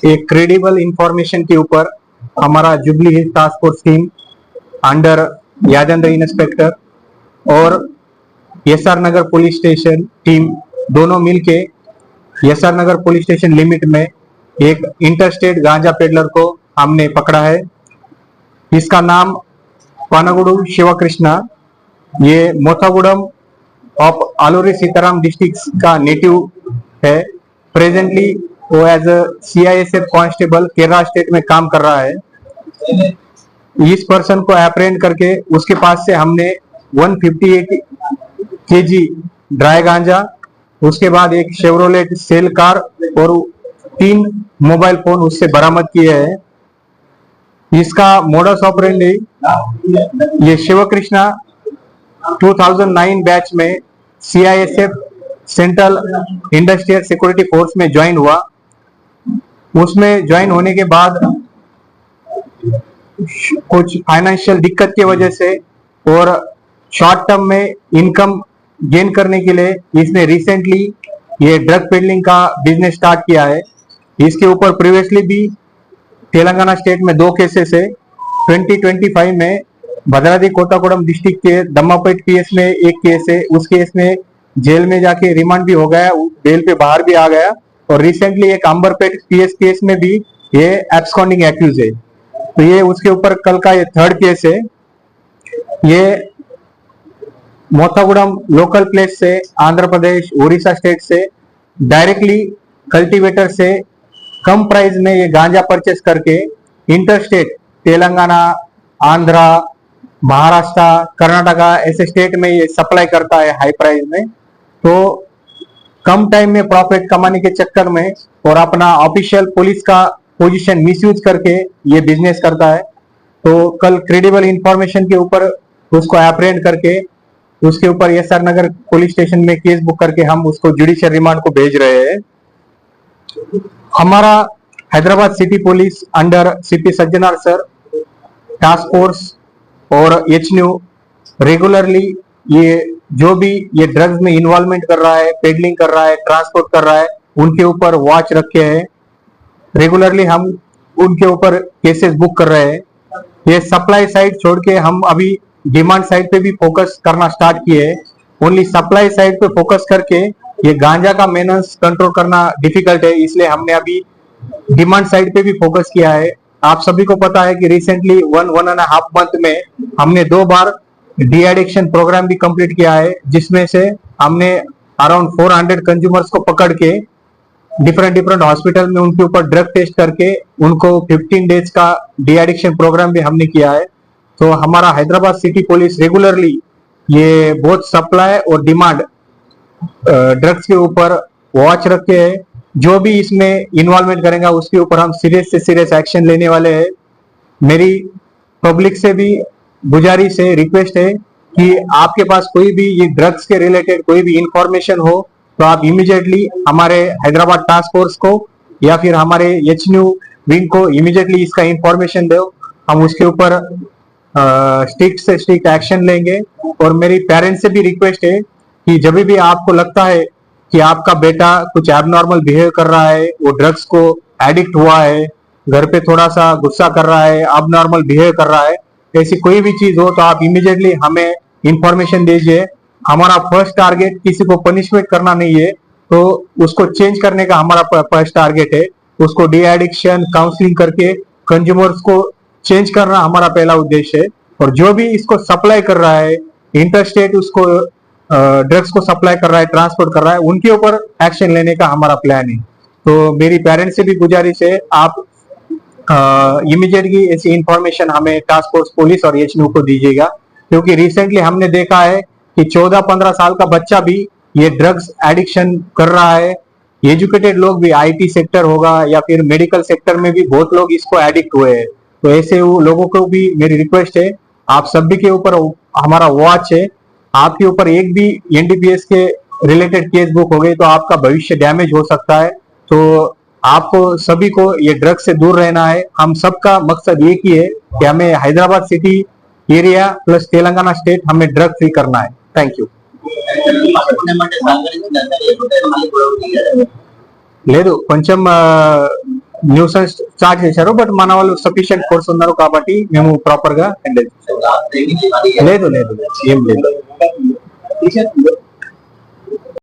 एक credible information के ऊपर हमारा Jubilee Hills task force team under Yadendra inspector और SR Nagar police station team दोनों मिलके SR Nagar police station limit में एक इंटरस्टेट गांजा पेडलर को हमने पकड़ा है। इसका नाम पानागुडू शिवकृष्णा, ये मोथागुडम ऑफ आलूरी सीताराम डिस्ट्रिक्ट का नेटिव है। प्रेजेंटली वो as a CISF constable Kerala state में काम कर रहा है। इस पर्सन को अप्रेंड करके उसके पास से हमने 158 केजी ड्राई गांजा, उसके बाद एक शेवरोलेट सेल कार और 3 मोबाइल फोन उससे बरामद किए हैं। इसका मोडस ऑपरेंडी, ये शिवकृष्णा 2009 बैच में CISF central industrial security force में ज्वाइन हुआ। उसमें ज्वाइन होने के बाद कुछ फाइनेंशियल दिक्कत की वजह से और शॉर्ट टर्म में इनकम गेन करने के लिए इसने रिसेंटली ये ड्रग पेडलिंग का बिजनेस स्टार्ट किया है। इसके ऊपर प्रीवियसली भी तेलंगाना स्टेट में 2 केसेस है। 2025 में भद्राद्री कोट्टागुडम डिस्ट्रिक्ट के दम्मापेट पीएस में एक केस है। उस केस में जेल में जाके रिमांड भी हो गया, बेल पे बाहर भी आ गया। और रिसेंटली एक अंबरपेट पीएस केस में भी ये एब्सकॉन्डिंग एक्यूज है। तो ये उसके ऊपर कल का ये 3rd केस है। ये मोथागुडम लोकल प्लेस से आंध्र प्रदेश उड़ीसा स्टेट से डायरेक्टली कल्टीवेटर से कम प्राइस में ये गांजा परचेस करके इंटरस्टेट तेलंगाना, आंध्रा, महाराष्ट्र, कर्नाटका ऐसे स्टेट में ये सप्लाई करता है हाई प्राइस में। तो कम टाइम में प्रॉफिट कमाने के चक्कर में और अपना ऑफिशियल पुलिस का पोजीशन मिसयूज करके ये बिजनेस करता है। तो कल क्रेडिबल इंफॉर्मेशन के ऊपर उसको अप्रेंड करके उसके ऊपर एसआर नगर पुलिस स्टेशन में केस बुक करके हम उसको जुडिशियल रिमांड को भेज रहे हैं। हमारा Hyderabad city police under CP Sajjanar sir task force और एचन्यू रेगुलरली ये जो भी ये ड्रग्स में इन्वॉल्वमेंट कर रहा है, पेडलिंग कर रहा है, ट्रांसपोर्ट कर रहा है, उनके ऊपर वॉच रखे हैं। रेगुलरली हम उनके ऊपर केसेस बुक कर रहे हैं। ये सप्लाई साइड छोड़ के हम अभी डिमांड साइड पे भी फोकस करना स्टार्ट किए हैं। ओनली सप्लाई साइड पे फोकस करके ये गांजा का मेनस कंट्रोल करना डिफिकल्ट है, इसलिए हमने अभी डिमांड साइड पे भी फोकस किया है। आप सभी को पता है कि रिसेंटली 1.5 मंथ में हमने 2 बार डी एडिक्शन प्रोग्राम भी कंप्लीट किया है, जिसमें से हमने अराउंड 400 कंज्यूमर्स को पकड़ के डिफरेंट हॉस्पिटल में उनके ऊपर ड्रग टेस्ट करके उनको 15 डेज का डी एडिक्शन प्रोग्राम भी हमने किया है। तो हमारा हैदराबाद सिटी पुलिस रेगुलरली ये बहुत सप्लाई और डिमांड ड्रग्स के ऊपर वॉच रखे है। जो भी इसमें इन्वॉल्वमेंट करेगा उसके ऊपर हम सीरियस से सीरियस एक्शन लेने वाले हैं। मेरी पब्लिक से भी गुजारिश है, रिक्वेस्ट है कि आपके पास कोई भी ये ड्रग्स के रिलेटेड कोई भी इंफॉर्मेशन हो तो आप इमीडिएटली हमारे हैदराबाद टास्क फोर्स को या फिर हमारे एचन्यू विंग को इमीडिएटली इसका इंफॉर्मेशन दो। हम उसके ऊपर स्ट्रिक्ट से स्ट्रिक्ट एक्शन लेंगे। और मेरी पेरेंट्स से भी रिक्वेस्ट है कि जब भी आपको लगता है कि आपका बेटा कुछ एबनॉर्मल बिहेव कर रहा है, वो ड्रग्स को एडिक्ट हुआ है, घर पे थोड़ा सा गुस्सा कर रहा है, एबनॉर्मल बिहेव कर रहा है, ऐसी कोई भी चीज हो तो आप इमीडिएटली हमें इंफॉर्मेशन दीजिए। हमारा फर्स्ट टारगेट किसी को पनिशमेंट करना नहीं है, तो उसको चेंज करने का हमारा फर्स्ट टारगेट है। उसको डी एडिक्शन काउंसलिंग करके कंज्यूमर्स को चेंज करना हमारा पहला उद्देश्य है। और जो भी इसको सप्लाई कर रहा है, इंटरस्टेट उसको ड्रग्स को सप्लाई कर रहा है, ट्रांसपोर्ट कर रहा है, उनके ऊपर एक्शन लेने का हमारा प्लान है। तो मेरी पेरेंट्स से भी गुजारिश है, आप इमीडिएटली ऐसी इंफॉर्मेशन हमें टास्क फोर्स पुलिस और एचन्यू को दीजिएगा। क्योंकि रिसेंटली हमने देखा है कि 14-15 साल का बच्चा भी ये ड्रग्स एडिक्शन कर रहा है। एजुकेटेड लोग भी, आईटी सेक्टर होगा या फिर मेडिकल सेक्टर में भी बहुत लोग इसको एडिक्ट हुए हैं। तो ऐसे लोगों को भी मेरी रिक्वेस्ट है, आप सभी के ऊपर हमारा वॉच है। आपके ऊपर एक भी एनडीपीएस के रिलेटेड केस बुक हो गई तो आपका भविष्य डैमेज हो सकता है। तो आपको सभी को ये ड्रग्स से दूर रहना है। हम सबका मकसद एक ही है कि हमें Hyderabad city area plus Telangana state हमें ड्रग फ्री करना है। Thank you. లేదు కొంచెం న్యూసెన్స్ స్టార్ట్ చేశారు. బట్ మన వాళ్ళు సఫిషియెంట్ ఫోర్స్ ఉన్నారు కాబట్టి మేము ప్రాపర్ గా హ్యాండిల్ చేసాం. లేదు లేదు ఏం లేదు.